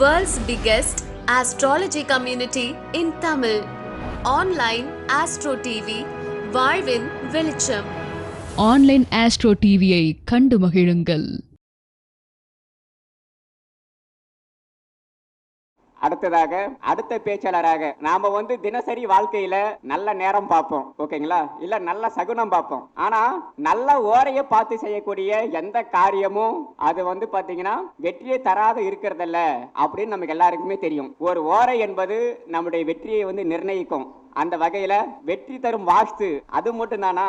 World's biggest astrology community in Tamil. Online Astro TV, வாழ்வின் வெளிச்சம். Online astro டிவியை கண்டு மகிழுங்கள். அடுத்ததாக அடுத்த பேச்சாளராக நாம தினசரி வாழ்க்கையில நல்ல நேரம் பார்ப்போம், ஓகேங்களா? இல்ல நல்ல சகுனம் பார்ப்போம். ஆனா நல்ல ஓரைய பார்த்து செய்யக்கூடிய எந்த காரியமும் அது பாத்தீங்கன்னா வெற்றியை தராத இருக்கிறதில்ல அப்படின்னு நமக்கு எல்லாருக்குமே தெரியும். ஒரு ஓரை என்பது நம்முடைய வெற்றியை நிர்ணயிக்கும். அந்த வகையில வெற்றி தரும் வாஸ்து அது மட்டும் தானா,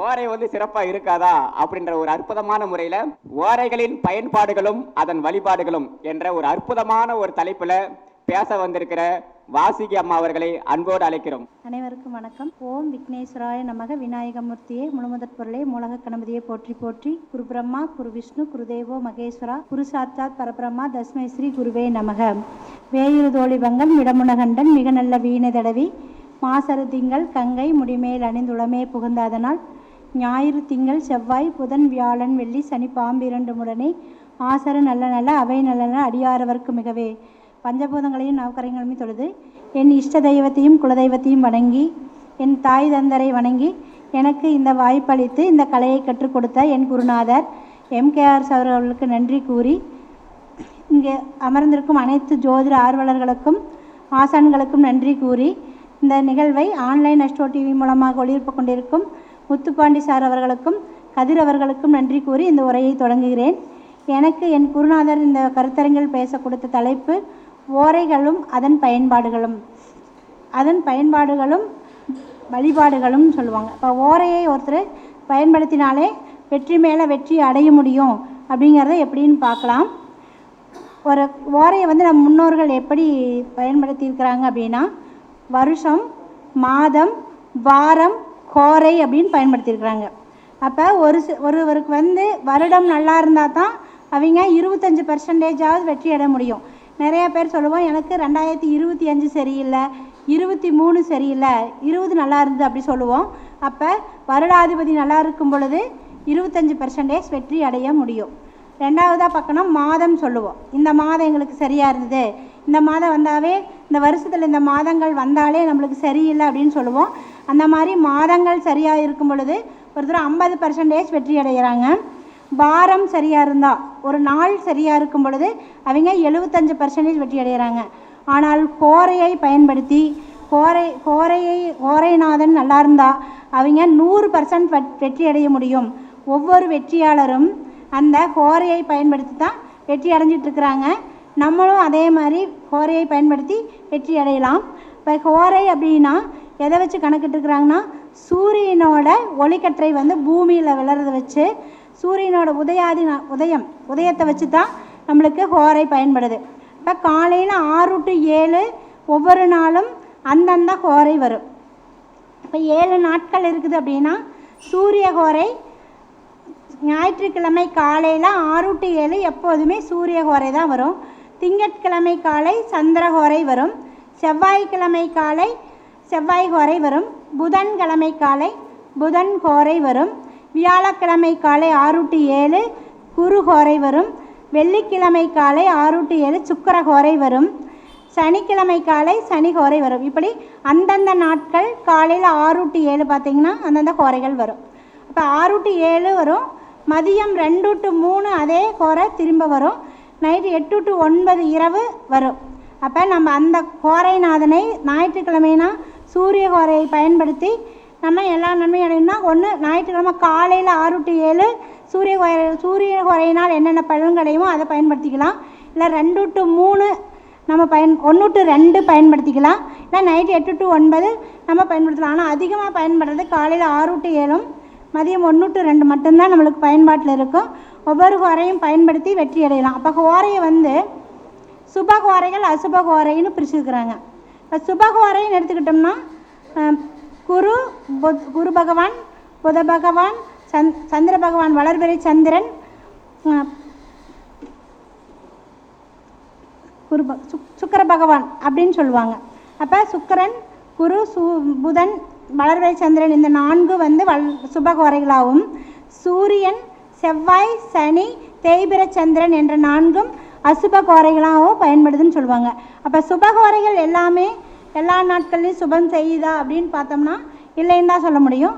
ஓரை சிறப்பா இருக்காதா அப்படின்ற ஒரு அற்புதமான முறையில ஓரைகளின் பயன்பாடுகளும் அதன் வழிபாடுகளும் என்ற ஒரு அற்புதமான ஒரு தலைப்புல பேச வந்திருக்கிற வாசுகி அம்மா அவர்களை அன்போடு அழைக்கிறோம். அனைவருக்கும் வணக்கம். ஓம் விக்னேஸ்வராய நமக. விநாயகமூர்த்தியே, முழுமுதற் பொருளே, மூலக கணபதியை போற்றி போற்றி. குரு பிரம்மா, குரு விஷ்ணு, குரு தேவோ மகேஸ்வரா, குரு சாட்சாத் பரபிரம்மா, தஸ்மை ஸ்ரீ குருவே நமக. வேயுறு தோழிபங்கன் விடமுனகண்டன் மிக நல்ல வீணை தடவி மாசரு திங்கள் கங்கை முடிமேல் அணிந்துளமே புகுந்தாதனால் ஞாயிறு திங்கள் செவ்வாய் புதன் வியாழன் வெள்ளி சனி பாம்பு இரண்டு முடனே ஆசரு நல்ல நல்ல அவை நல்ல நல்ல அடியாரவர்க்கு மிகவே பஞ்சபூதங்களையும் நவக்கரைகளுமே தொழுது என் இஷ்ட தெய்வத்தையும் குலதெய்வத்தையும் வணங்கி என் தாய் தந்தரை வணங்கி எனக்கு இந்த வாய்ப்பளித்து இந்த கலையை கற்றுக் கொடுத்த என் குருநாதர் MKR சார் அவர்களுக்கு நன்றி கூறி இங்கே அமர்ந்திருக்கும் அனைத்து ஜோதிட ஆர்வலர்களுக்கும் ஆசான்களுக்கும் நன்றி கூறி இந்த நிகழ்வை ஆன்லைன் அஸ்ட்ரோ டிவி மூலமாக ஒளிபரப்பு கொண்டிருக்கும் முத்துப்பாண்டி சார் அவர்களுக்கும் கதிர் அவர்களுக்கும் நன்றி கூறி இந்த உரையை தொடங்குகிறேன். எனக்கு என் குருநாதர் இந்த கருத்தரங்கில் பேச கொடுத்த தலைப்பு ஓரைகளும் அதன் பயன்பாடுகளும் வழிபாடுகளும் சொல்லுவாங்க. இப்போ ஓரையை ஒருத்தர் பயன்படுத்தினாலே வெற்றி மேலே வெற்றி அடைய முடியும் அப்படிங்கிறத எப்படின்னு பார்க்கலாம். ஒரு ஓரையை நம்ம முன்னோர்கள் எப்படி பயன்படுத்தியிருக்கிறாங்க அப்படின்னா, வருஷம், மாதம், வாரம், கோரை அப்படின்னு பயன்படுத்தியிருக்கிறாங்க. அப்போ ஒருவருக்கு வருடம் நல்லா இருந்தால் தான் அவங்க 25% வெற்றி அடைய முடியும். நிறைய பேர் சொல்லுவோம், எனக்கு 2025 சரியில்லை, 23 சரியில்லை, 20 நல்லா இருந்தது அப்படி சொல்லுவோம். அப்போ வருடாதிபதி நல்லா இருக்கும் பொழுது 25% வெற்றி அடைய முடியும். ரெண்டாவதாக பார்க்கணும், மாதம் சொல்லுவோம். இந்த மாதம் எங்களுக்கு சரியாக இருந்தது, இந்த மாதம் வந்தாவே, இந்த வருஷத்தில் இந்த மாதங்கள் வந்தாலே நம்மளுக்கு சரியில்லை அப்படின்னு சொல்லுவோம். அந்த மாதிரி மாதங்கள் சரியாக இருக்கும் பொழுது ஒருத்தர் 50% வெற்றி அடைகிறாங்க. வாரம் சரியாக இருந்தால், ஒரு நாள் சரியாக இருக்கும் பொழுது அவங்க 75% வெற்றி அடைகிறாங்க. ஆனால் கோரையை பயன்படுத்தி கோரைநாதன் நல்லா இருந்தால் அவங்க 100% வெற்றி அடைய முடியும். ஒவ்வொரு வெற்றியாளரும் அந்த கோரையை பயன்படுத்தி தான் வெற்றி அடைஞ்சிட்ருக்கிறாங்க. நம்மளும் அதே மாதிரி கோரையை பயன்படுத்தி வெற்றி அடையலாம். இப்போ கோரை அப்படின்னா எதை வச்சு கணக்கிட்டுருக்குறாங்கன்னா, சூரியனோட ஒளிக்கற்றை பூமியில் விளறதை வச்சு, சூரியனோட உதயத்தை வச்சு தான் நம்மளுக்கு கோரை பயன்படுது. இப்போ காலையில் 6 to 7 ஒவ்வொரு நாளும் அந்தந்த கோரை வரும். இப்போ 7 நாட்கள் இருக்குது அப்படின்னா சூரிய கோரை ஞாயிற்றுக்கிழமை காலையில் 6 to 7 எப்போதுமே சூரிய கோரை தான் வரும். திங்கட்கிழமை காலை சந்திரகோரை வரும். செவ்வாய்க்கிழமை காலை செவ்வாய் கோரை வரும். புதன்கிழமை காலை புதன் கோரை வரும். வியாழக்கிழமை காலை 6 to 7 குரு கோரை வரும். வெள்ளிக்கிழமை காலை 6 to 7 சுக்கிர கோரை வரும். சனிக்கிழமை காலை சனி கோரை வரும். இப்படி அந்தந்த நாட்கள் காலையில் 6 to 7 பார்த்திங்கன்னா அந்தந்த கோரைகள் வரும். அப்போ 6 to 7 வரும். மதியம் 2 to 3 அதே கோரை திரும்ப வரும். நைட்டு 8 to 9 இரவு வரும். அப்போ நம்ம அந்த கோரைநாதனை ஞாயிற்றுக்கிழமைனா சூரிய கோரையை பயன்படுத்தி நம்ம எல்லா நன்மையும் அடையணும்னா, ஒன்று ஞாயிற்றுக்கிழமை காலையில் 6 to 7 சூரிய கோரையினால் என்னென்ன பலன் கிடையுமோ அதை பயன்படுத்திக்கலாம். இல்லை 2 to 3 நம்ம 1 to 2 பயன்படுத்திக்கலாம். இல்லை நைட்டு 8 to 9 நம்ம பயன்படுத்தலாம். ஆனால் அதிகமாக பயன்படுறது காலையில் 6 to 7 மதியம் 1 to 2 மட்டும்தான் நம்மளுக்கு பயன்பாட்டில் இருக்கும். ஒவ்வொரு கோரையும் பயன்படுத்தி வெற்றி அடையலாம். அப்போ கோரையை சுப கோரைகள் அசுப கோரைன்னு பிரிச்சுருக்குறாங்க. இப்போ சுப கோரைன்னு எடுத்துக்கிட்டோம்னா, குரு பகவான், புத பகவான், சந்திர பகவான், வளர்பிறை சந்திரன், சுக்கிர பகவான் அப்படின்னு சொல்லுவாங்க. அப்போ சுக்கிரன், குரு, புதன், வளர்பிறை சந்திரன் இந்த 4 சுப கோரைகளாகவும், சூரியன், செவ்வாய், சனி, தேய்பிர சந்திரன் என்ற 4 அசுப கோரைகளாகவும் பயன்படுதுன்னு சொல்லுவாங்க. அப்போ சுபகோரைகள் எல்லாமே எல்லா நாட்கள்லையும் சுபம் செய்யுதா அப்படின்னு பார்த்தோம்னா இல்லைன்னு தான் சொல்ல முடியும்.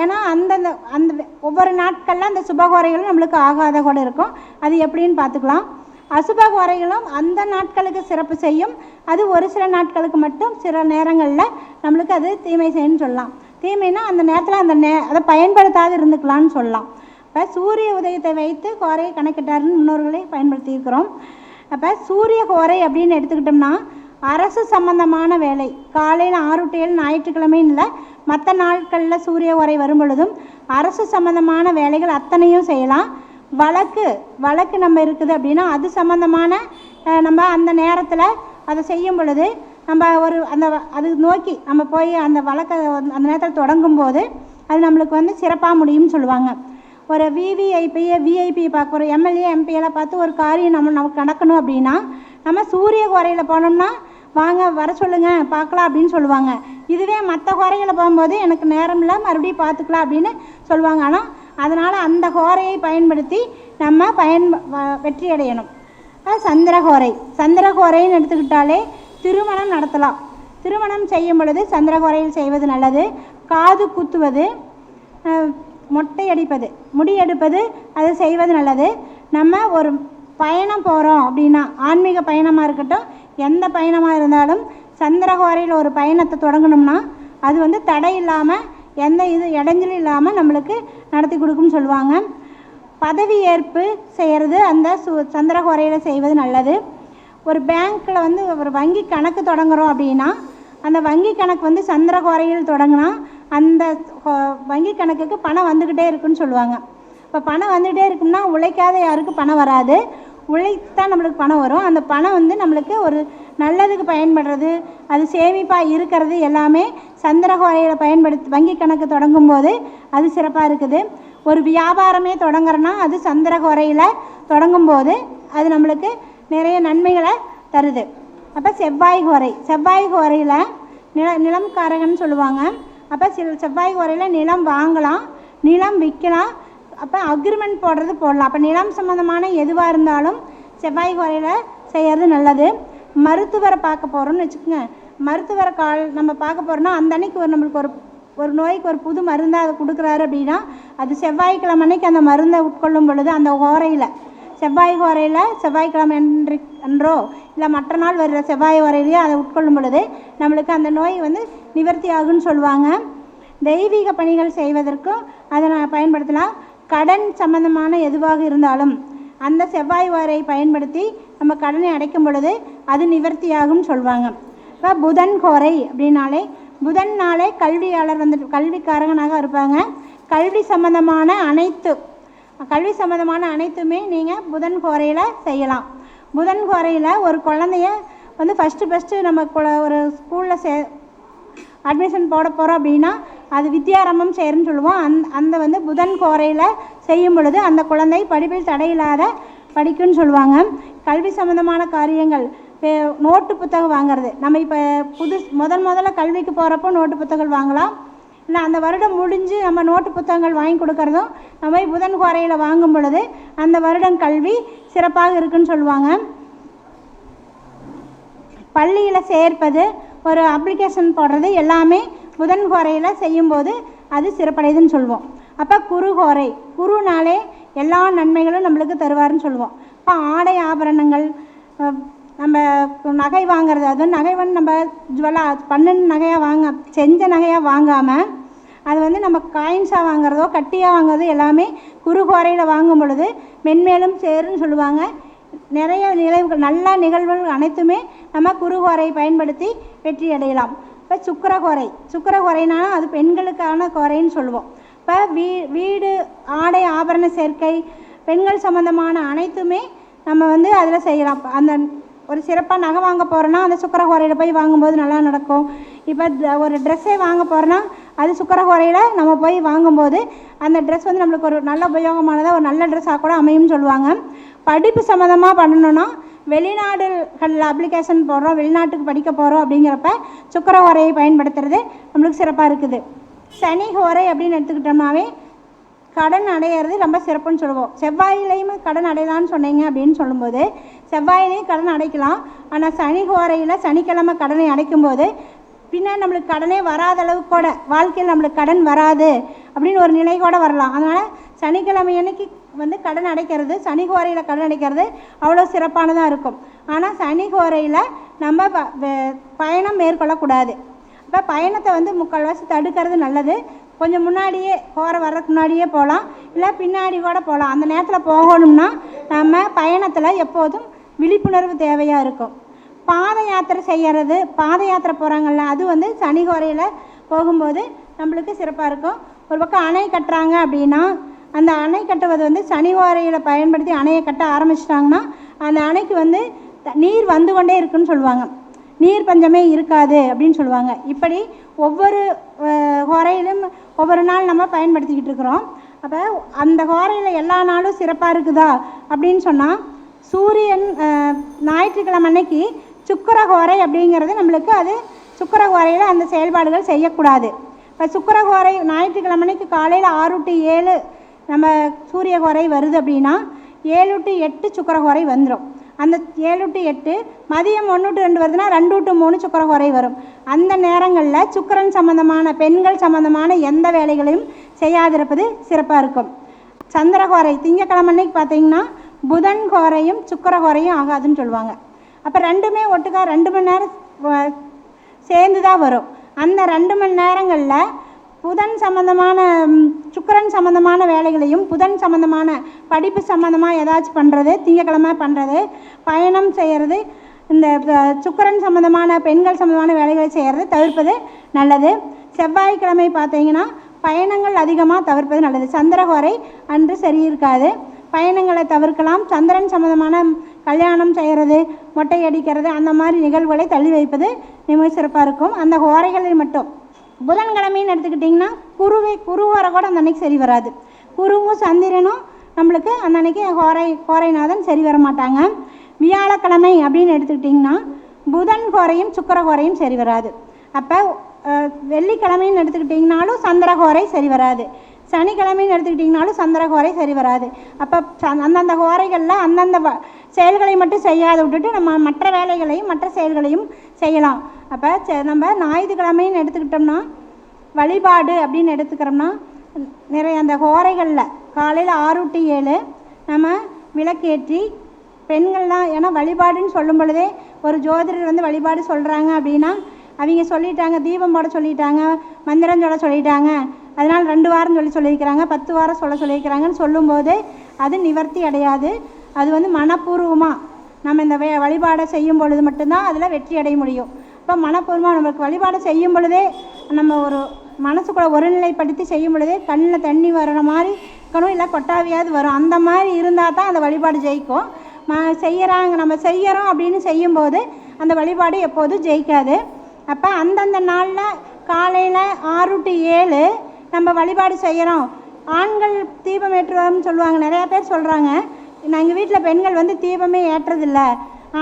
ஏன்னா அந்தந்த அந்த ஒவ்வொரு நாட்களில் அந்த சுபகோரைகளும் நம்மளுக்கு ஆகாத கூட இருக்கும். அது எப்படின்னு பார்த்துக்கலாம். அசுபகோரைகளும் அந்த நாட்களுக்கு சிறப்பு செய்யும். அது ஒரு சில நாட்களுக்கு மட்டும் சில நேரங்களில் நம்மளுக்கு அது தீமை செய்யுன்னு சொல்லலாம். தீமைன்னா அந்த நேரத்தில் அதை பயன்படுத்தாது இருந்துக்கலான்னு சொல்லலாம். இப்போ சூரிய உதயத்தை வைத்து கோரையை கணக்கிட்டாருன்னு முன்னோர்களை பயன்படுத்தியிருக்கிறோம். அப்போ சூரிய கோரை அப்படின்னு எடுத்துக்கிட்டோம்னா அரசு சம்பந்தமான வேலை காலையில் 6 to 7 ஞாயிற்றுக்கிழமைன்னு இல்லை, மற்ற நாட்களில் சூரிய கோரை வரும் பொழுதும் அரசு சம்பந்தமான வேலைகள் அத்தனையும் செய்யலாம். வழக்கு நம்ம இருக்குது அப்படின்னா அது சம்பந்தமான நம்ம அந்த நேரத்தில் அதை செய்யும் பொழுது நம்ம அது நோக்கி நம்ம போய் அந்த வழக்கை அந்த நேரத்தில் தொடங்கும்போது அது நம்மளுக்கு சிறப்பாக முடியும்னு சொல்லுவாங்க. ஒரு விஐபி பார்க்க ஒரு எம்எல்ஏ எம்பியெல்லாம் பார்த்து ஒரு காரியம் நமக்கு நடக்கணும் அப்படின்னா நம்ம சூரிய கோரையில் போனோம்னா வாங்க வர சொல்லுங்கள் பார்க்கலாம் அப்படின்னு சொல்லுவாங்க. இதுவே மற்ற கோரைகளை போகும்போது எனக்கு நேரம் இல்லை மறுபடியும் பார்த்துக்கலாம் அப்படின்னு சொல்லுவாங்க. ஆனால் அதனால் அந்த கோரையை பயன்படுத்தி நம்ம வெற்றி அடையணும். சந்திரகோரைன்னு எடுத்துக்கிட்டாலே திருமணம் நடத்தலாம். திருமணம் செய்யும் பொழுது சந்திரகோரையில் செய்வது நல்லது. காது குத்துவது, மொட்டை அடிப்பது, முடி எடுப்பது அது செய்வது நல்லது. நம்ம ஒரு பயணம் போகிறோம் அப்படின்னா ஆன்மீக பயணமாக இருக்கட்டும் எந்த பயணமாக இருந்தாலும் சந்திரகோரையில் ஒரு பயணத்தை தொடங்கணும்னா அது தடை இல்லாமல் எந்த இடைஞ்சலும் இல்லாமல் நம்மளுக்கு நடத்தி கொடுக்கும்னு சொல்லுவாங்க. பதவி ஏற்பு செய்கிறது அந்த சந்திரகோரையில் செய்வது நல்லது. ஒரு பேங்க்கில் ஒரு வங்கி கணக்கு தொடங்குகிறோம் அப்படின்னா அந்த வங்கி கணக்கு சந்திரகோரையில் தொடங்கினா அந்த வங்கி கணக்குக்கு பணம் வந்துக்கிட்டே இருக்குன்னு சொல்லுவாங்க. இப்போ பணம் வந்துக்கிட்டே இருக்குன்னா உழைக்காத யாருக்கு பணம் வராது, உழைத்தான் நம்மளுக்கு பணம் வரும். அந்த பணம் நம்மளுக்கு ஒரு நல்லதுக்கு பயன்படுறது, அது சேமிப்பாக இருக்கிறது எல்லாமே சந்திரகோரையில் பயன்படுத்தி வங்கி கணக்கு தொடங்கும் போது அது சிறப்பாக இருக்குது. ஒரு வியாபாரமே தொடங்குறோன்னா அது சந்திரகோரையில் தொடங்கும் போது அது நம்மளுக்கு நிறைய நன்மைகளை தருது. அப்போ செவ்வாய் கோரையில் நிலம் காரகன்னு சொல்லுவாங்க. அப்போ செவ்வாய் கோரையில் நிலம் வாங்கலாம், நிலம் விற்கலாம். அப்போ அக்ரிமெண்ட் போடலாம். அப்போ நிலம் சம்மந்தமான எதுவாக இருந்தாலும் செவ்வாய் கோரையில் செய்கிறது நல்லது. மருத்துவரை பார்க்க போகிறோம்னு வச்சுக்கோங்க. மருத்துவரை நம்ம பார்க்க போகிறோன்னா அந்த அன்னைக்கு நம்மளுக்கு ஒரு நோய்க்கு ஒரு புது மருந்தாக அதை கொடுக்குறாரு அப்படின்னா அது செவ்வாய்க்கிழமை அன்னைக்கு அந்த மருந்தை உட்கொள்ளும் பொழுது அந்த கோரையில் செவ்வாய்க்கிழமை அன்றோ இல்லை மற்ற நாள் வர்ற செவ்வாய் கோரையிலேயே அதை உட்கொள்ளும் பொழுது நம்மளுக்கு அந்த நோய் நிவர்த்தி ஆகுன்னு சொல்லுவாங்க. தெய்வீக பணிகள் செய்வதற்கும் அதை பயன்படுத்தலாம். கடன் சம்பந்தமான எதுவாக இருந்தாலும் அந்த செவ்வாய் கோரையை பயன்படுத்தி நம்ம கடனை அடைக்கும் பொழுது அது நிவர்த்தியாகும் சொல்லுவாங்க. இப்போ புதன் கோரை அப்படின்னாலே புதன் நாளே கல்வியாளர் கல்விக்காரங்கனாக இருப்பாங்க. கல்வி சம்பந்தமான அனைத்துமே நீங்கள் புதன் கோரையில் செய்யலாம். புதன் கோரையில் ஒரு குழந்தைய ஃபஸ்ட்டு நம்ம ஒரு ஸ்கூலில் அட்மிஷன் போட போகிறோம் அப்படின்னா அது வித்யாரம்பம் செய்கிறன்னு சொல்லுவோம். அந்த புதன் கோரையில் செய்யும் பொழுது அந்த குழந்தை படிப்பில் தடையில்லாத படிக்குன்னு சொல்லுவாங்க. கல்வி சம்மந்தமான காரியங்கள் நோட்டு புத்தகம் வாங்கிறது, நம்ம இப்போ முதல்ல கல்விக்கு போகிறப்போ நோட்டு புத்தகங்கள் வாங்கலாம். இல்லை அந்த வருடம் முடிஞ்சு நம்ம நோட்டு புத்தகங்கள் வாங்கி கொடுக்குறதும் நம்ம புதன் கோரையில் வாங்கும் பொழுது அந்த வருடம் கல்வி சிறப்பாக இருக்குன்னு சொல்லுவாங்க. பள்ளியில் சேர்ப்பது, ஒரு அப்ளிகேஷன் போடுறது எல்லாமே புதன் கோரையில் செய்யும்போது அது சிறப்படையுதுன்னு சொல்லுவோம். அப்போ குருனாலே எல்லா நன்மைகளும் நம்மளுக்கு தருவார்னு சொல்லுவோம். இப்போ ஆடை ஆபரணங்கள், நம்ம நகை வாங்கிறது, அது நகை நம்ம பன்னெண்டு நகையாக செஞ்ச நகையாக வாங்காமல் அது நம்ம காயின்ஸாக வாங்குறதோ கட்டியாக வாங்குறதோ எல்லாமே குறுகோரையில் வாங்கும் பொழுது மென்மேலும் சேருன்னு சொல்லுவாங்க. நிறைய நல்ல நிகழ்வுகள் அனைத்துமே நம்ம குறுகோரையை பயன்படுத்தி வெற்றி அடையலாம். இப்போ சுக்கிரகோரைனாலும் அது பெண்களுக்கான கோரைன்னு சொல்லுவோம். இப்போ வீடு ஆடை ஆபரண சேர்க்கை பெண்கள் சம்மந்தமான அனைத்துமே நம்ம அதில் செய்யலாம். அந்த ஒரு சிறப்பாக நகை வாங்க போகிறோன்னா அந்த சுக்கிரகோரையில் போய் வாங்கும்போது நல்லா நடக்கும். இப்போ ஒரு ட்ரெஸ்ஸே வாங்க போகிறோன்னா அது சுக்கிரகோரையில் நம்ம போய் வாங்கும்போது அந்த ட்ரெஸ் நம்மளுக்கு ஒரு நல்ல உபயோகமானதாக ஒரு நல்ல ட்ரெஸ்ஸாக கூட அமையும்னு சொல்லுவாங்க. படிப்பு சம்மந்தமாக பண்ணணுன்னா வெளிநாடுகளில் அப்ளிகேஷன் போடுறோம், வெளிநாட்டுக்கு படிக்க போகிறோம் அப்படிங்கிறப்ப சுக்கிரகோரையை பயன்படுத்துறது நம்மளுக்கு சிறப்பாக இருக்குது. சனி கோரை அப்படின்னு எடுத்துக்கிட்டோம்னாவே கடன் அடையிறது ரொம்ப சிறப்புன்னு சொல்லுவோம். செவ்வாயிலையும் கடன் அடையலான்னு சொன்னீங்க அப்படின்னு சொல்லும்போது செவ்வாயிலையும் கடன் அடைக்கலாம். ஆனால் சனி ஹோரையில் சனிக்கிழமை கடனை அடைக்கும்போது பின்னர் நம்மளுக்கு கடனே வராத அளவுக்கு கூட வாழ்க்கையில் நம்மளுக்கு கடன் வராது அப்படின்னு ஒரு நிலை கூட வரலாம். அதனால் சனிக்கிழமை அன்னைக்கு கடன் அடைக்கிறது, சனி ஹோரையில் கடன் அடைக்கிறது அவ்வளோ சிறப்பானதாக இருக்கும். ஆனால் சனி ஹோரையில் நம்ம பயணம் மேற்கொள்ளக்கூடாது. இப்போ பயணத்தை முக்கால்வாசி தடுக்கிறது நல்லது. கொஞ்சம் முன்னாடியே வர்றதுக்கு முன்னாடியே போகலாம், இல்லை பின்னாடி கூட போகலாம். அந்த நேரத்தில் போகணும்னா நம்ம பயணத்தில் எப்போதும் விழிப்புணர்வு தேவையாக இருக்கும். பாத யாத்திரை செய்கிறது, பாத யாத்திரை போகிறாங்கல்ல, அது சனி ஹோரையில் போகும்போது நம்மளுக்கு சிறப்பாக இருக்கும். ஒரு பக்கம் அணை கட்டுறாங்க அப்படின்னா அந்த அணை கட்டுவது சனி ஹோரையில் பயன்படுத்தி அணையை கட்ட ஆரம்பிச்சிட்டாங்கன்னா அந்த அணைக்கு நீர் வந்து கொண்டே இருக்குன்னு சொல்லுவாங்க. நீர் பஞ்சமே இருக்காது அப்படின்னு சொல்லுவாங்க. இப்படி ஒவ்வொரு ஹோரையிலும் ஒவ்வொரு நாள் நம்ம பயன்படுத்திக்கிட்டு இருக்கிறோம். அப்போ அந்த ஹோரையில் எல்லா நாளும் சிறப்பாக இருக்குதா அப்படின்னு சொன்னால் சூரியன் ஞாயிற்றுக்கிழமை அன்னைக்கு சுக்கிர ஹோரை அப்படிங்கிறது நம்மளுக்கு அது சுக்கிர ஹோரையில் அந்த செயல்பாடுகள் செய்யக்கூடாது. இப்போ சுக்கிர ஹோரை ஞாயிற்றுக்கிழமை அன்னைக்கு காலையில் 6 to 7 நம்ம சூரிய ஹோரை வருது அப்படின்னா 7 to 8 சுக்கிர ஹோரை வந்துடும். அந்த 7 to 8 மதியம் 1 to 2 வருதுன்னா 2 to 3 சுக்கிர ஹோரை வரும். அந்த நேரங்களில் சுக்கிரன் சம்மந்தமான பெண்கள் சம்மந்தமான எந்த வேலைகளையும் செய்யாதிருப்பது சிறப்பாக இருக்கும். சந்திரஹோரை திங்கக்கிழமை அன்னைக்கு பார்த்தீங்கன்னா புதன் ஹோரையும் சுக்கிர ஹோரையும் ஆகாதுன்னு சொல்லுவாங்க. அப்போ ரெண்டுமே ஒட்டுக்கா 2 மணி நேரம் சேர்ந்து தான் வரும். அந்த 2 மணி நேரங்களில் புதன் சம்மந்தமான சுக்கிரன் சம்மந்தமான வேலைகளையும் புதன் சம்மந்தமான படிப்பு சம்மந்தமாக ஏதாச்சும் பண்ணுறது, திங்கக்கிழமை பண்ணுறது, பயணம் செய்கிறது, இந்த சுக்கிரன் சம்மந்தமான பெண்கள் சம்மந்தமான வேலைகளை செய்கிறது தவிர்ப்பது நல்லது. செவ்வாய்க்கிழமை பார்த்தீங்கன்னா பயணங்கள் அதிகமாக தவிர்ப்பது நல்லது. சந்திரஹோரை அன்று சரி இருக்காது, பயணங்களை தவிர்க்கலாம். சந்திரன் சம்மந்தமான கல்யாணம் செய்கிறது, மொட்டை அடிக்கிறது, அந்த மாதிரி நிகழ்வுகளை தள்ளி வைப்பது மிக சிறப்பாக இருக்கும். அந்த ஹோரைகளில் மட்டும் புதன்கிழமைன்னு எடுத்துக்கிட்டிங்கன்னா குரு ஹோரை கூட அந்த அன்னைக்கு சரி வராது. குருவும் சந்திரனும் நம்மளுக்கு அந்த அன்னைக்கு ஹோரைநாதன் சரி வர மாட்டாங்க. வியாழக்கிழமை அப்படின்னு எடுத்துக்கிட்டிங்கன்னா புதன் ஹோரையும் சுக்கிர ஹோரையும் சரி வராது. அப்போ வெள்ளிக்கிழமைன்னு எடுத்துக்கிட்டிங்கனாலும் சந்திரஹோரை சரி வராது. சனிக்கிழமைன்னு எடுத்துக்கிட்டிங்கனாலும் சந்திரஹோரை சரி வராது. அப்போ அந்தந்த ஹோரைகளில் அந்தந்த செயல்களை மட்டும் செய்யாத விட்டுட்டு நம்ம மற்ற வேலைகளையும் மற்ற செயல்களையும் செய்யலாம். அப்போ நம்ம ஞாயிற்றுக்கிழமைன்னு எடுத்துக்கிட்டோம்னா வழிபாடு அப்படின்னு எடுத்துக்கிறோம்னா நிறைய அந்த ஹோரைகளில் காலையில் 6 to 7 நம்ம விளக்கேற்றி பெண்கள்லாம், ஏன்னா வழிபாடுன்னு சொல்லும் பொழுதே ஒரு ஜோதிடர் வழிபாடு சொல்கிறாங்க அப்படின்னா அவங்க சொல்லிட்டாங்க, தீபம் போட சொல்லிட்டாங்க, மந்திரம் சொல்ல சொல்லிட்டாங்க, அதனால் 2 வாரம் சொல்லியிருக்கிறாங்க, 10 வாரம் சொல்லியிருக்கிறாங்கன்னு சொல்லும்போது அது நிவர்த்தி அடையாது. அது மனப்பூர்வமாக நம்ம இந்த வழிபாடை செய்யும் பொழுது மட்டும்தான் அதில் வெற்றி அடைய முடியும். இப்போ மனப்பூர்வமாக நம்மளுக்கு வழிபாடு செய்யும் பொழுதே நம்ம ஒரு மனசுக்குள்ள ஒருநிலைப்படுத்தி செய்யும் பொழுதே கண்ணில் தண்ணி வர்ற மாதிரி இருக்கணும், இல்லை கொட்டாவியாவது வரும். அந்த மாதிரி இருந்தால் தான் அந்த வழிபாடு ஜெயிக்கும். நம்ம செய்கிறோம் அப்படின்னு செய்யும்போது அந்த வழிபாடு எப்போதும் ஜெயிக்காது. அப்போ அந்தந்த நாளில் காலையில் 6 to 7 நம்ம வழிபாடு செய்கிறோம். ஆண்கள் தீபம் ஏற்றுவாங்கன்னு சொல்லுவாங்க, நிறையா பேர் சொல்கிறாங்க. எங்கள் வீட்டில் பெண்கள் தீபமே ஏற்றுறதில்ல,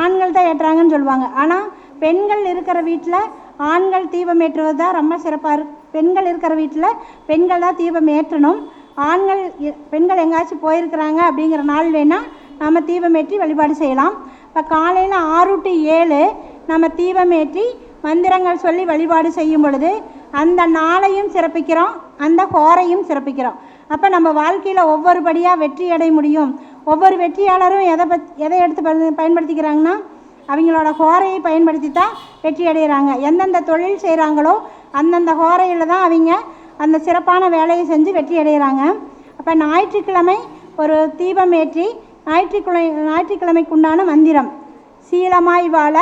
ஆண்கள் தான் ஏற்றுறாங்கன்னு சொல்லுவாங்க. ஆனால் பெண்கள் இருக்கிற வீட்டில் ஆண்கள் தீபம் ஏற்றுவது தான் ரொம்ப சிறப்பாக இருக்கு. பெண்கள் இருக்கிற வீட்டில் பெண்கள் தான் தீபம் ஏற்றணும். பெண்கள் எங்கேயாச்சும் போயிருக்கிறாங்க அப்படிங்கிற நாள் வேணால் நம்ம தீபம் ஏற்றி வழிபாடு செய்யலாம். இப்போ காலையில் 6 to 7 நம்ம தீபம் ஏற்றி மந்திரங்கள் சொல்லி வழிபாடு செய்யும் பொழுது அந்த நாளையும் சிறப்பிக்கிறோம், அந்த ஹோரையும் சிறப்பிக்கிறோம். அப்போ நம்ம வாழ்க்கையில் ஒவ்வொரு படியாக வெற்றி அடைய முடியும். ஒவ்வொரு வெற்றியாளரும் எதை எடுத்து பயன்படுத்திக்கிறாங்கன்னா அவங்களோட ஹோரையை பயன்படுத்தி தான் வெற்றி அடைகிறாங்க. எந்தெந்த தொழில் செய்கிறாங்களோ அந்தந்த ஹோரையில் தான் அவங்க அந்த சிறப்பான வேலையை செஞ்சு வெற்றி அடைகிறாங்க. அப்போ ஞாயிற்றுக்கிழமை ஒரு தீபம் ஏற்றி ஞாயிற்றுக்கிழமைக்குண்டான மந்திரம் சீலமாய் வாழ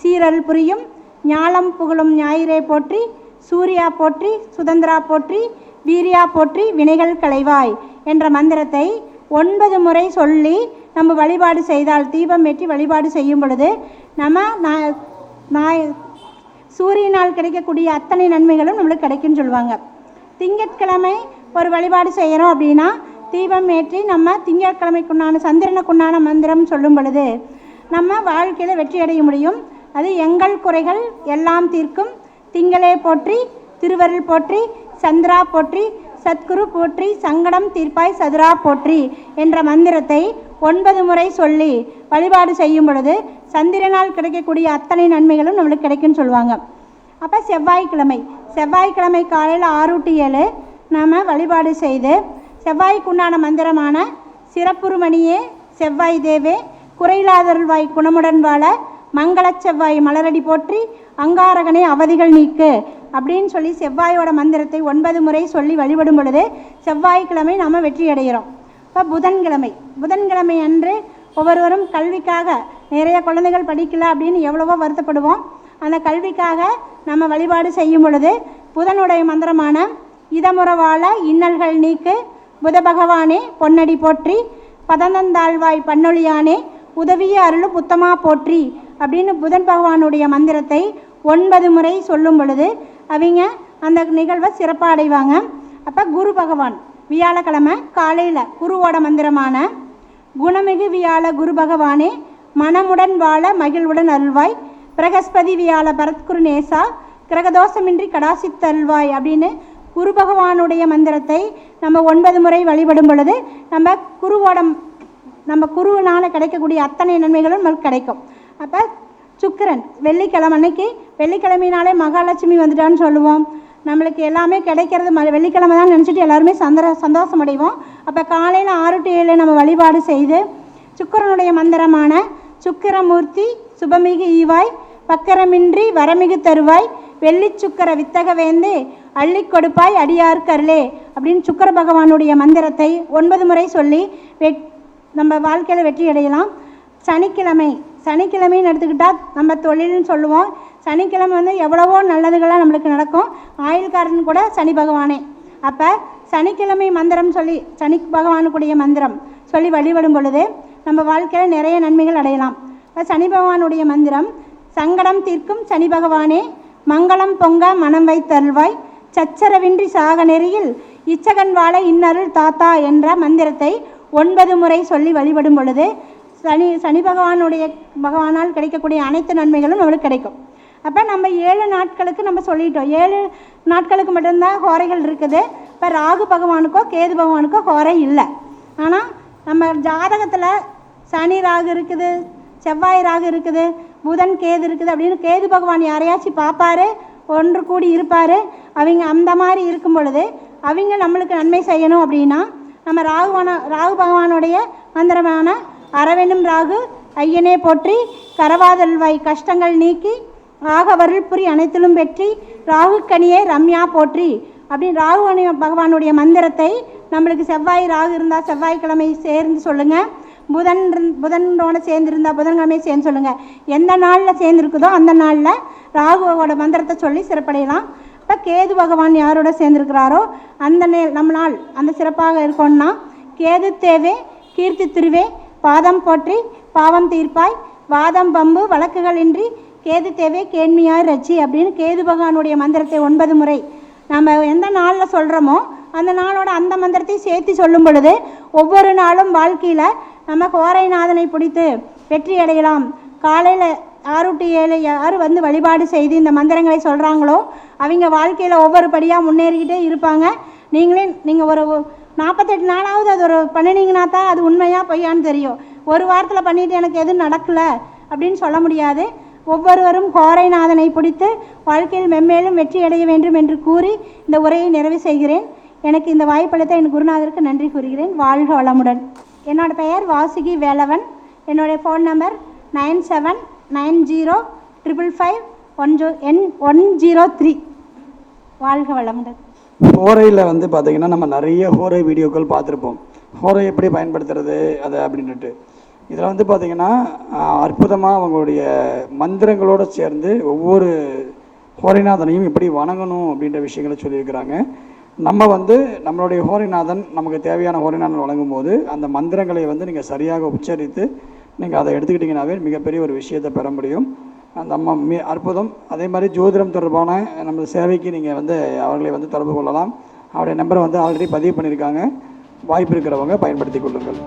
சீரல் புரியும் ஞாலம் புகழும் ஞாயிறே போற்றி சூர்யா போற்றி சுதந்திரா போற்றி வீரியா போற்றி வினைகள் களைவாய் என்ற மந்திரத்தை 9 முறை சொல்லி நம்ம வழிபாடு செய்தால், தீபம் ஏற்றி வழிபாடு செய்யும் பொழுது நம்ம சூரியனால் கிடைக்கக்கூடிய அத்தனை நன்மைகளும் நம்மளுக்கு கிடைக்குன்னு சொல்லுவாங்க. திங்கட்கிழமை ஒரு வழிபாடு செய்கிறோம் அப்படின்னா தீபம் ஏற்றி நம்ம திங்கட்கிழமைக்குண்டான சந்திரனுக்குண்டான மந்திரம் சொல்லும் பொழுது நம்ம வாழ்க்கையில் வெற்றி அடைய முடியும். அது எங்கள் குறைகள் எல்லாம் தீர்க்கும் திங்களே போற்றி திருவருள் போற்றி சந்திரா போற்றி சத்குரு போற்றி, சங்கடம் தீர்ப்பாய் சதுரா போற்றி என்ற மந்திரத்தை 9 முறை சொல்லி வழிபாடு செய்யும் பொழுது சந்திரனால் கிடைக்கக்கூடிய அத்தனை நன்மைகளும் நம்மளுக்கு கிடைக்குன்னு சொல்லுவாங்க. அப்போ செவ்வாய்க்கிழமை காலையில் 6 to 7 நாம் வழிபாடு செய்து செவ்வாய்க்குண்டான மந்திரமான சிறப்புருமணியே செவ்வாய் தேவே குறையில்லாதருள்வாய் குணமுடன் வாழ மங்கள செவ்வாய் மலரடி போற்றி அங்காரகனை அவதிகள் நீக்கு அப்படின்னு சொல்லி செவ்வாயோட மந்திரத்தை 9 முறை சொல்லி வழிபடும் பொழுது செவ்வாய்க்கிழமை நாம் வெற்றி அடைகிறோம். இப்போ புதன்கிழமை அன்று ஒவ்வொருவரும் கல்விக்காக நிறைய குழந்தைகள் படிக்கல அப்படின்னு எவ்வளவோ வருத்தப்படுவோம். அந்த கல்விக்காக நம்ம வழிபாடு செய்யும் பொழுது புதனுடைய மந்திரமான இதமுற வாழ இன்னல்கள் நீக்கு புத பகவானே பொன்னடி போற்றி பதந்தந்தாழ்வாய் பன்னொழியானே உதவிய அருள் புத்தமா போற்றி அப்படின்னு புதன் பகவானுடைய மந்திரத்தை 9 முறை சொல்லும் பொழுது அவங்க அந்த நிகழ்வை சிறப்பாக அடைவாங்க. அப்போ குரு பகவான் வியாழக்கிழமை காலையில் குருவோட மந்திரமான குணமிகு வியாழ குரு பகவானே மனமுடன் வாழ மகிழ்வுடன் அருள்வாய் பிரகஸ்பதி வியாழ பரத்குரு நேசா கிரகதோஷமின்றி கடாசித்தருள்வாய் அப்படின்னு குரு பகவானுடைய மந்திரத்தை நம்ம 9 முறை வழிபடும் பொழுது நம்ம குருவினால் கிடைக்கக்கூடிய அத்தனை நன்மைகளும் நமக்கு கிடைக்கும். அப்போ சுக்கிரன் வெள்ளிக்கிழமைனாலே மகாலட்சுமி வந்துட்டான்னு சொல்லுவோம். நம்மளுக்கு எல்லாமே கிடைக்கிறது வெள்ளிக்கிழமை தான் நினச்சிட்டு எல்லாருமே சந்தோஷம் அடைவோம். அப்போ காலையில் 6 to 7 நம்ம வழிபாடு செய்து சுக்கிரனுடைய மந்திரமான சுக்கிரமூர்த்தி சுபமிகு ஈவாய் பக்கரமின்றி வரமிகு தருவாய் வெள்ளி சுக்கர வித்தக வேந்தே அள்ளி கொடுப்பாய் அடியாருக்கு அருளே அப்படின்னு சுக்கர பகவானுடைய மந்திரத்தை 9 முறை சொல்லி நம்ம வாழ்க்கையில் வெற்றி அடையலாம். சனிக்கிழமைன்னு எடுத்துக்கிட்டால் நம்ம தொழில்னு சொல்லுவோம். சனிக்கிழமை எவ்வளவோ நல்லதுகளாக நம்மளுக்கு நடக்கும். ஆயுள்காரன் கூட சனி பகவானே. அப்போ சனிக்கிழமை மந்திரம் சொல்லி சனி பகவானுக்குடைய மந்திரம் சொல்லி வழிபடும் பொழுது நம்ம வாழ்க்கையில் நிறைய நன்மைகள் அடையலாம். இப்போ சனி பகவானுடைய மந்திரம் சங்கடம் தீர்க்கும் சனி பகவானே மங்களம் பொங்க மனம் வைத்தருள்வாய் சச்சரவின்றி சாக நெறியில் இச்சகன் வாழ இன்னருள் தாத்தா என்ற மந்திரத்தை 9 முறை சொல்லி வழிபடும் பொழுது சனி பகவானால் கிடைக்கக்கூடிய அனைத்து நன்மைகளும் நம்மளுக்கு கிடைக்கும். அப்போ நம்ம 7 நாட்களுக்கு நம்ம சொல்லிட்டோம். 7 நாட்களுக்கு மட்டும்தான் ஹோரைகள் இருக்குது. இப்போ ராகு பகவானுக்கோ கேது பகவானுக்கோ ஹோரை இல்லை. ஆனால் நம்ம ஜாதகத்தில் சனி ராகு இருக்குது, செவ்வாய் ராகு இருக்குது, புதன் கேது இருக்குது அப்படின்னு கேது பகவான் யாரையாச்சும் பார்ப்பாரு, ஒன்று கூடி இருப்பார். அவங்க அந்த மாதிரி இருக்கும் பொழுது அவங்க நம்மளுக்கு நன்மை செய்யணும் அப்படின்னா நம்ம ராகு பகவானுடைய மந்திரமான அரவெனும் ராகு ஐயனே போற்றி கரவாதல்வாய் கஷ்டங்கள் நீக்கி ராகவருள் புரி அனைத்திலும் வெற்றி ராகு கனியே ரம்யா போற்றி அப்படின்னு ராகு பகவானுடைய மந்திரத்தை நம்மளுக்கு செவ்வாய் ராகு இருந்தால் செவ்வாய்க்கிழமை சேர்ந்து சொல்லுங்கள். புதனோட சேர்ந்துருந்தால் புதன்கிழமை சேர்ந்து சொல்லுங்கள். எந்த நாளில் சேர்ந்துருக்குதோ அந்த நாளில் ராகுவோட மந்திரத்தை சொல்லி சிறப்படையலாம். இப்போ கேது பகவான் யாரோட சேர்ந்துருக்கிறாரோ நம்ம நாள் அந்த சிறப்பாக இருக்கணும்னா கேது தேவே கீர்த்தி திருவே பாதம் போற்றி பாவம் தீர்ப்பாய் வாதம் பம்பு வழக்குகளின்றி கேது தேவே கேண்மையாய் ரச்சி அப்படின்னு கேது பகவானுடைய மந்திரத்தை 9 முறை நம்ம எந்த நாளில் சொல்கிறோமோ அந்த நாளோட அந்த மந்திரத்தை சேர்த்து சொல்லும் பொழுது ஒவ்வொரு நாளும் வாழ்க்கையில் நம்ம ஹோரைநாதனை பிடித்து வெற்றி அடையலாம். காலையில் 6 to 7 யார் வழிபாடு செய்து இந்த மந்திரங்களை சொல்கிறாங்களோ அவங்க வாழ்க்கையில் ஒவ்வொரு படியாக முன்னேறிக்கிட்டே இருப்பாங்க. நீங்கள் ஒரு 48 நாளாவது அது ஒரு பண்ணினீங்கன்னா தான் அது உண்மையாக பொய்யான்னு தெரியும். ஒரு வாரத்தில் பண்ணிவிட்டு எனக்கு எதுவும் நடக்கலை அப்படின்னு சொல்ல முடியாது. ஒவ்வொருவரும் ஹோரைநாதனை பிடித்து வாழ்க்கையில் மென்மேலும் வெற்றி அடைய வேண்டும் என்று கூறி இந்த உரையை நிறைவு செய்கிறேன். எனக்கு இந்த வாய்ப்பளித்த என் குருநாதருக்கு நன்றி கூறுகிறேன். வாழ்க வளமுடன். என்னோட பெயர் வாசுகி வேலவன். என்னுடைய ஃபோன் நம்பர் 9790555103. வாழ்க வளமுடன். ஹோரையில் பார்த்திங்கன்னா நம்ம நிறைய ஹோரை வீடியோக்கள் பார்த்துருப்போம். ஹோரை எப்படி பயன்படுத்துறது அது அப்படின்ட்டு. இதில் பார்த்திங்கன்னா அற்புதமாக அவங்களுடைய மந்திரங்களோடு சேர்ந்து ஒவ்வொரு ஹோரைநாதனையும் எப்படி வணங்கணும் அப்படின்ற விஷயங்களை சொல்லியிருக்கிறாங்க. நம்ம நம்மளுடைய ஹோரைநாதன் நமக்கு தேவையான ஹோரைநாதன் வழங்கும் போது அந்த மந்திரங்களை நீங்கள் சரியாக உச்சரித்து நீங்கள் அதை எடுத்துக்கிட்டிங்கனாவே மிகப்பெரிய ஒரு விஷயத்தை பெற முடியும். அந்த அற்புதம். அதே மாதிரி ஜோதிடம் தொடர்பான நம்ம சேவைக்கு நீங்கள் அவர்களை தொடர்பு கொள்ளலாம். அவருடைய நம்பரை ஆல்ரெடி பதிவு பண்ணியிருக்காங்க. வாய்ப்பு இருக்கிறவங்க பயன்படுத்தி கொள்ளுங்கள்.